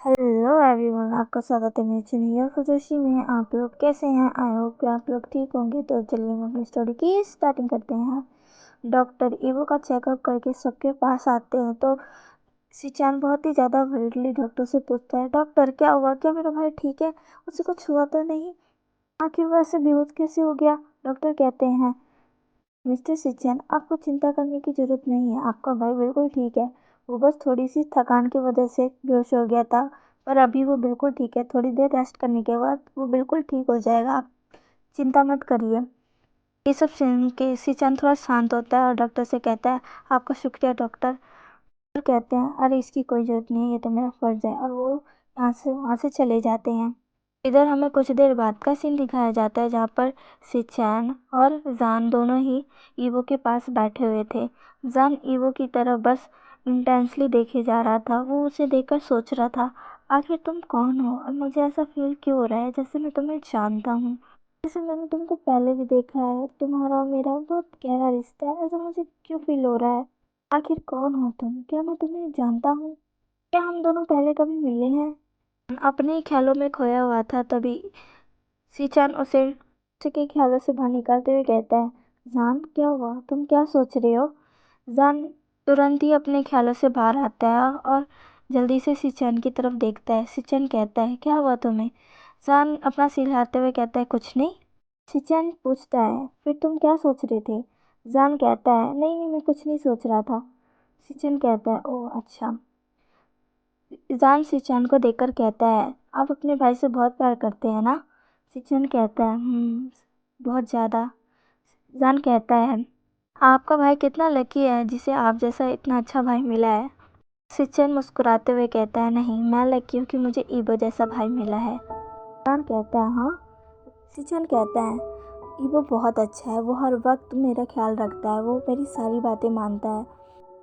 Hello everyone, आपका स्वागत है मेरे चैनल योर फुजोशी में। आप लोग कैसे हैं? आई होप कि आप लोग ठीक होंगे। तो चलिए हम अपनी स्टोरी की स्टार्टिंग करते हैं। डॉक्टर ईवो का चेकअप करके सबके पास आते हैं तो सिचान बहुत ही ज़्यादा वरीडली डॉक्टर से पूछता है, डॉक्टर क्या हुआ? क्या मेरा भाई ठीक है? उसे कुछ हुआ तो नहीं? आखिर वो ऐसे बेहोश कैसे हो गया? डॉक्टर कहते हैं, मिस्टर सिचन, आपको चिंता करने की जरूरत नहीं है। आपका भाई बिल्कुल ठीक है। वो बस थोड़ी सी थकान की वजह से बेहोश हो गया था, पर अभी वो बिल्कुल ठीक है। थोड़ी देर रेस्ट करने के बाद वो बिल्कुल ठीक हो जाएगा। आप चिंता मत करिए। ये सब सुन के सिचन थोड़ा शांत होता है और डॉक्टर से कहता है, आपका शुक्रिया डॉक्टर। डॉक्टर कहते हैं, अरे इसकी कोई जरूरत नहीं है, ये तो मेरा फर्ज है। और वो वहाँ से चले जाते हैं। इधर हमें कुछ देर बाद का सीन दिखाया जाता है जहाँ पर सिचैन और जान दोनों ही ईवो के पास बैठे हुए थे। जान ईवो की तरफ बस इंटेंसली देखे जा रहा था। वो उसे देखकर सोच रहा था, आखिर तुम कौन हो और मुझे ऐसा फील क्यों हो रहा है जैसे मैं तुम्हें जानता हूँ, जैसे मैंने तुमको पहले भी देखा है। तुम्हारा और मेरा बहुत गहरा रिश्ता है। ऐसा मुझे क्यों फील हो रहा है? आखिर कौन हो तुम? क्या मैं तुम्हें जानता हूँ? क्या हम दोनों पहले कभी मिले हैं? अपने ही ख्यालों में खोया हुआ था। तभी सिचान उसे के ख्यालों से बाहर निकालते हुए कहता है, जान क्या हुआ? तुम क्या सोच रहे हो? जान तुरंत ही अपने ख्यालों से बाहर आता है और जल्दी से सिचन की तरफ देखता है। सिचन कहता है, क्या हुआ तुम्हें? जान अपना सिर हिलाते हुए कहता है, कुछ नहीं। सिचन पूछता है, फिर तुम क्या सोच रहे थे? जान कहता है, नहीं नहीं, मैं कुछ नहीं सोच रहा था। सिचन कहता है, ओह अच्छा। जान सिचन को देखकर कहता है, आप अपने भाई से बहुत प्यार करते हैं ना? सिचन कहता है, बहुत ज़्यादा। जान कहता है, आपका भाई कितना लकी है जिसे आप जैसा इतना अच्छा भाई मिला है। सिचन मुस्कुराते हुए कहता है, नहीं, मैं लकी हूँ कि मुझे ईबो जैसा भाई मिला है। जान कहता है, हाँ? सिचन कहता है, ईबो बहुत अच्छा है। वो हर वक्त मेरा ख्याल रखता है। वो मेरी सारी बातें मानता है।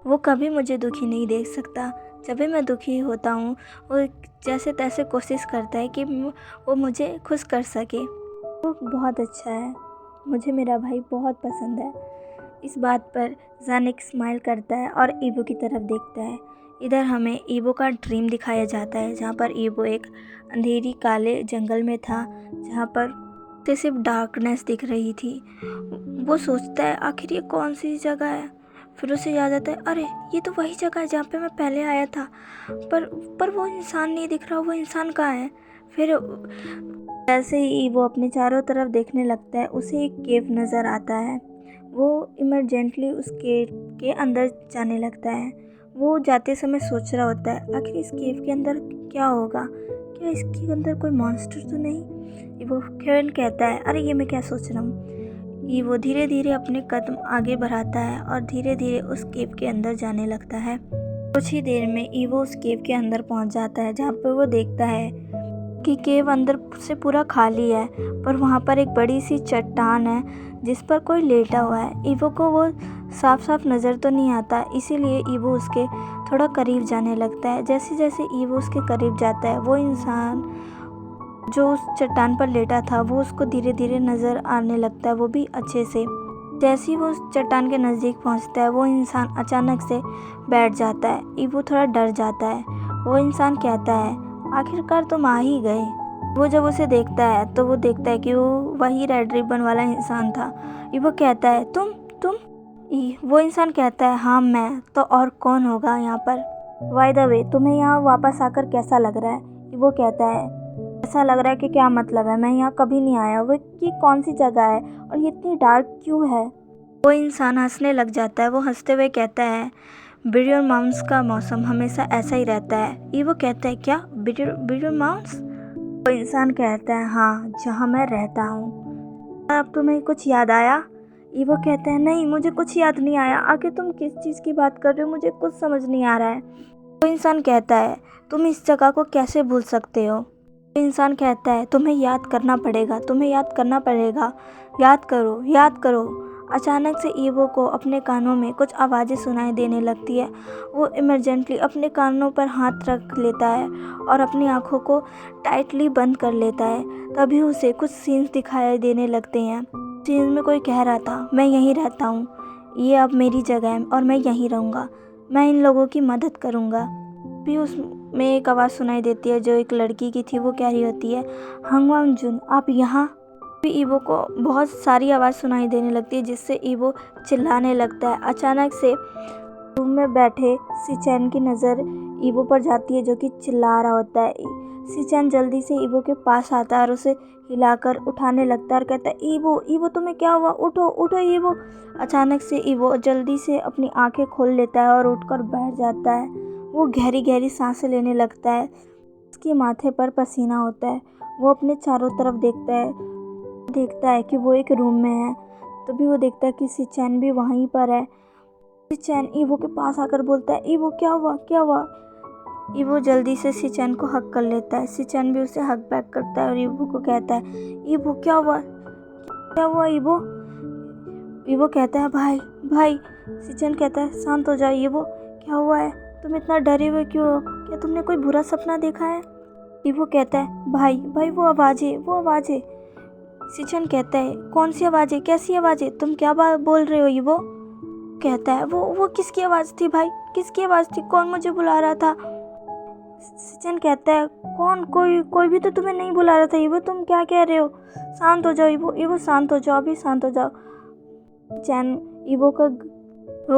वो कभी मुझे दुखी नहीं देख सकता। जब भी मैं दुखी होता हूँ, वो जैसे तैसे कोशिश करता है कि वो मुझे खुश कर सके। वो बहुत अच्छा है। मुझे मेरा भाई बहुत पसंद है। इस बात पर जान एक स्माइल करता है और ईबो की तरफ देखता है। इधर हमें ईबो का ड्रीम दिखाया जाता है जहाँ पर ईबो एक अंधेरी काले जंगल में था, जहाँ पर उसे सिर्फ डार्कनेस दिख रही थी। वो सोचता है, आखिर ये कौन सी जगह है? फिर उसे याद आता है, अरे ये तो वही जगह है जहाँ पे मैं पहले आया था। पर वो इंसान नहीं दिख रहा। वो इंसान कहाँ है? फिर जैसे ही वो अपने चारों तरफ देखने लगता है, उसे एक केव नज़र आता है। वो इमरजेंटली उस केव के अंदर जाने लगता है। वो जाते समय सोच रहा होता है, आखिर इस केव के अंदर क्या होगा? क्या इसके अंदर कोई मॉन्स्टर तो नहीं? वो खेरन कहता है, अरे ये मैं क्या सोच रहा हूँ। ये वो धीरे धीरे अपने कदम आगे बढ़ाता है और धीरे धीरे उस केव के अंदर जाने लगता है। कुछ ही देर में ईवो उस केव के अंदर पहुंच जाता है, जहाँ पर वो देखता है कि केव अंदर से पूरा खाली है, पर वहाँ पर एक बड़ी सी चट्टान है जिस पर कोई लेटा हुआ है। ईवो को वो साफ साफ नज़र तो नहीं आता, इसीलिए ईवो उसके थोड़ा करीब जाने लगता है। जैसे जैसे ईवो उसके करीब जाता है, वो इंसान जो उस चट्टान पर लेटा था वो उसको धीरे धीरे नज़र आने लगता है, वो भी अच्छे से। जैसे ही वो उस चट्टान के नज़दीक पहुंचता है, वो इंसान अचानक से बैठ जाता है। ईवो थोड़ा डर जाता है। वो इंसान कहता है, आखिरकार तुम आ ही गए। वो जब उसे देखता है तो वो देखता है कि वो वही रेड रिबन वाला इंसान था। ईवो कहता है, तुम वो इंसान कहता है, हाँ मैं तो, और कौन होगा यहाँ पर? बाय द वे, तुम्हें यहाँ वापस आकर कैसा लग रहा है? ईवो कहता है, ऐसा लग रहा है कि क्या मतलब है, मैं यहाँ कभी नहीं आया। वो कि कौन सी जगह है और ये इतनी डार्क क्यों है? वो इंसान हंसने लग जाता है। वो हंसते हुए कहता है, बिरियर माउंट्स का मौसम हमेशा ऐसा ही रहता है। ये वो कहता है, क्या बिरियर माउंट्स? वो इंसान कहता है, हाँ, जहाँ मैं रहता हूँ। अब तुम्हें कुछ याद आया? ये वो कहता है, नहीं, मुझे कुछ याद नहीं आया। आखिर तुम किस चीज़ की बात कर रहे हो? मुझे कुछ समझ नहीं आ रहा है। वो इंसान कहता है, तुम इस जगह को कैसे भूल सकते हो? इंसान कहता है, तुम्हें याद करना पड़ेगा, तुम्हें याद करना पड़ेगा। याद करो, याद करो। अचानक से ईवो को अपने कानों में कुछ आवाज़ें सुनाई देने लगती है। वो इमरजेंटली अपने कानों पर हाथ रख लेता है और अपनी आंखों को टाइटली बंद कर लेता है। तभी उसे कुछ सीन्स दिखाई देने लगते हैं। सीन्स में कोई कह रहा था, मैं यहीं रहता हूँ, ये अब मेरी जगह है और मैं यहीं रहूँगा, मैं इन लोगों की मदद करूँगा। भी में एक आवाज़ सुनाई देती है जो एक लड़की की थी। वो कह रही होती है, हंगवांग जुन आप यहाँ। भी ईवो को बहुत सारी आवाज़ सुनाई देने लगती है जिससे ईवो चिल्लाने लगता है। अचानक से रूम में बैठे सिचैन की नज़र ईवो पर जाती है जो कि चिल्ला रहा होता है। सिचैन जल्दी से ईवो के पास आता है और उसे हिलाकर उठाने लगता है और कहता है, ईवो ईवो तुम्हें क्या हुआ, उठो उठो ईवो। अचानक से ईवो जल्दी से अपनी आंखें खोल लेता है और उठकर बैठ जाता है। वो गहरी गहरी सांसें लेने लगता है। उसके माथे पर पसीना होता है। वो अपने चारों तरफ देखता है कि वो एक रूम में है। तभी वो देखता है कि सिचैन भी वहीं पर है। सिचैन ईवो के पास आकर बोलता है, ईवो क्या हुआ क्या हुआ। ईवो जल्दी से सिचैन को हक कर लेता है। सिचैन भी उसे हक बैक करता है और ईवो को कहता है, ईवो क्या हुआ ईवो। ईवो कहता है, भाई भाई। सिचैन कहता है, शांत हो जाओ ईवो, क्या हुआ है, तुम इतना डरे हुए क्यों हो, क्या तुमने कोई बुरा सपना देखा है। ईवो कहता है, भाई भाई वो आवाज़ें। सिचैन कहता है, कौन सी आवाज़ें, कैसी आवाज़ें, तुम क्या बात बोल रहे हो ईवो। कहता है, वो किसकी आवाज़ थी भाई, किसकी आवाज़ थी, कौन मुझे बुला रहा था। सिचैन कहता है, कौन, कोई भी तो तुम्हें नहीं बुला रहा था ईवो, तुम क्या कह रहे हो, शांत हो जाओ ईवो शांत हो जाओ, अभी शांत हो जाओ। सिचैन ईवो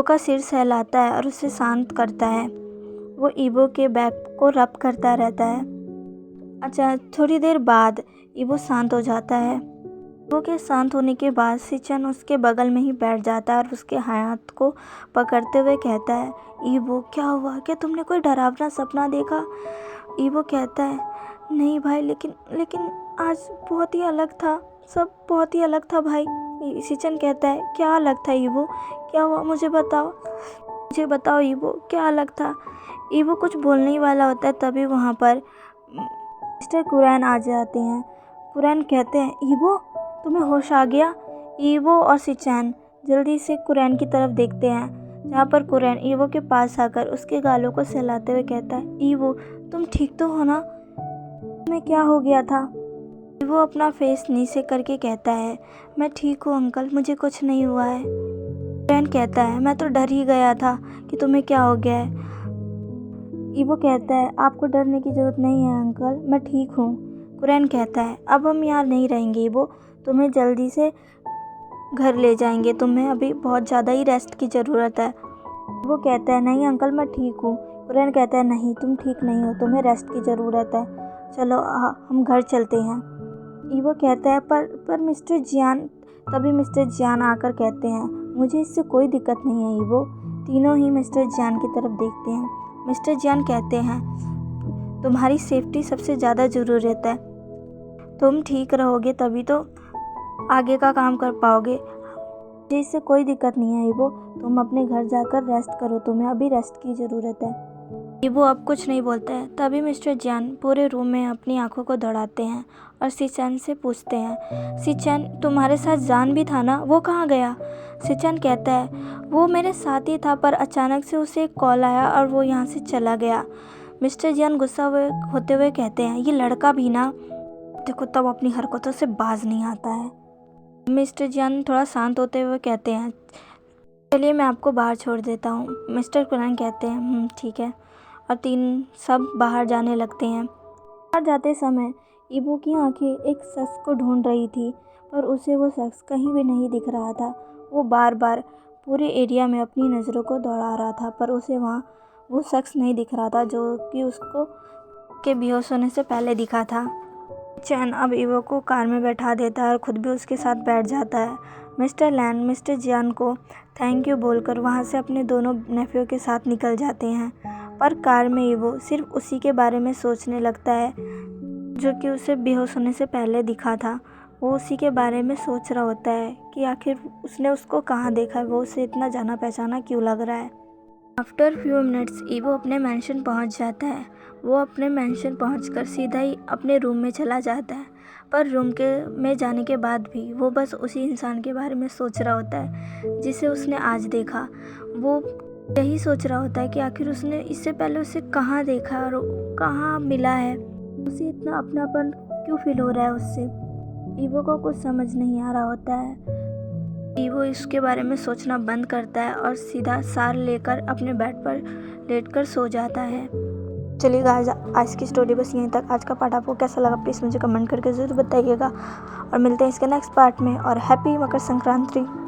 का सिर सहलाता है और उसे शांत करता है। वो ईवो के बैक को रब करता रहता है। अच्छा, थोड़ी देर बाद ईवो शांत हो जाता है। ईवो के शांत होने के बाद सिचैन उसके बगल में ही बैठ जाता है और उसके हाथ को पकड़ते हुए कहता है, ईवो क्या हुआ, क्या तुमने कोई डरावना सपना देखा। ईवो कहता है, नहीं भाई, लेकिन आज बहुत ही अलग था, सब बहुत ही अलग था भाई। सिचैन कहता है, क्या अलग था ईवो, क्या हुआ, मुझे बताओ ईवो, क्या अलग था। ईवो कुछ बोलने ही वाला होता है, तभी वहाँ पर मिस्टर कुरैन आ जाते हैं। कुरैन कहते हैं, ईवो तुम्हें होश आ गया। ईवो और सिचैन जल्दी से कुरैन की तरफ देखते हैं, जहाँ पर कुरैन ईवो के पास आकर उसके गालों को सहलाते हुए कहता है, ईवो तुम ठीक तो हो ना, तुम्हें क्या हो गया था। ईवो अपना फेस नीचे करके कहता है, मैं ठीक हूँ अंकल, मुझे कुछ नहीं हुआ है। कुरैन कहता है, मैं तो डर ही गया था कि तुम्हें क्या हो गया है। ईवो कहता है, आपको डरने की ज़रूरत नहीं है अंकल, मैं ठीक हूँ। कुरैन कहता है, अब हम यहाँ नहीं रहेंगे ईवो, तुम्हें जल्दी से घर ले जाएंगे, तुम्हें अभी बहुत ज़्यादा ही रेस्ट की ज़रूरत है। वो कहता है, नहीं अंकल मैं ठीक हूँ। कुरैन कहता है, नहीं तुम ठीक नहीं हो, तुम्हें रेस्ट की ज़रूरत है, चलो हम घर चलते हैं। ईवो कहता है, पर मिस्टर जियान। तभी मिस्टर जियान आकर कहते हैं, मुझे इससे कोई दिक्कत नहीं है ईवो। तीनों ही मिस्टर जियान की तरफ देखते हैं। मिस्टर जियान कहते हैं, तुम्हारी सेफ्टी सबसे ज़्यादा ज़रूरत है, तुम ठीक रहोगे तभी तो आगे का काम कर पाओगे। मुझे इससे कोई दिक्कत नहीं है ईवो, तुम अपने घर जाकर रेस्ट करो, तुम्हें अभी रेस्ट की ज़रूरत है। ईवो अब कुछ नहीं बोलता है। तभी मिस्टर जियान पूरे रूम में अपनी आंखों को दौड़ाते हैं और सिचैन से पूछते हैं, सिचैन तुम्हारे साथ जान भी था ना, वो कहाँ गया। सिचैन कहता है, वो मेरे साथ ही था, पर अचानक से उसे एक कॉल आया और वो यहाँ से चला गया। मिस्टर जियान गुस्सा होते हुए कहते हैं, ये लड़का भी ना, देखो तब अपनी हरकतों से बाज नहीं आता है। मिस्टर जियान थोड़ा शांत होते हुए कहते हैं, चलिए मैं आपको बाहर छोड़ देता हूँ। मिस्टर कुरैन कहते हैं, ठीक है, और सब बाहर जाने लगते हैं। बाहर जाते समय ईवो की आंखें एक शख्स को ढूंढ रही थी, पर उसे वो शख्स कहीं भी नहीं दिख रहा था। वो बार बार पूरे एरिया में अपनी नज़रों को दौड़ा रहा था, पर उसे वहाँ वो शख्स नहीं दिख रहा था जो कि उसको के बेहोश होने से पहले दिखा था। चैन अब ईवो को कार में बैठा देता है और खुद भी उसके साथ बैठ जाता है। मिस्टर लैन मिस्टर जियान को थैंक यू बोलकर वहाँ से अपने दोनों नेफ्यू के साथ निकल जाते हैं, पर कार में ईवो सिर्फ उसी के बारे में सोचने लगता है जो कि उसे बेहोश होने से पहले दिखा था। वो उसी के बारे में सोच रहा होता है कि आखिर उसने उसको कहाँ देखा है, वो उसे इतना जाना पहचाना क्यों लग रहा है। आफ्टर फ्यू मिनट्स ईवो अपने मैंशन पहुँच जाता है। वो अपने मैंशन पहुंचकर सीधा ही अपने रूम में चला जाता है, पर रूम में जाने के बाद भी वो बस उसी इंसान के बारे में सोच रहा होता है जिसे उसने आज देखा। वो यही सोच रहा होता है कि आखिर उसने इससे पहले उसे कहाँ देखा और कहाँ मिला है, उसे इतना अपनापन क्यों फील हो रहा है उससे। ईवो को कुछ समझ नहीं आ रहा होता है। ईवो इसके बारे में सोचना बंद करता है और सीधा सार लेकर अपने बेड पर लेटकर सो जाता है। चलिए गाइस, आज की स्टोरी बस यहीं तक। आज का पार्ट आपको कैसा लगा प्लीज़ मुझे कमेंट करके ज़रूर बताइएगा और मिलते हैं इसके नेक्स्ट पार्ट में। और हैप्पी मकर संक्रांति।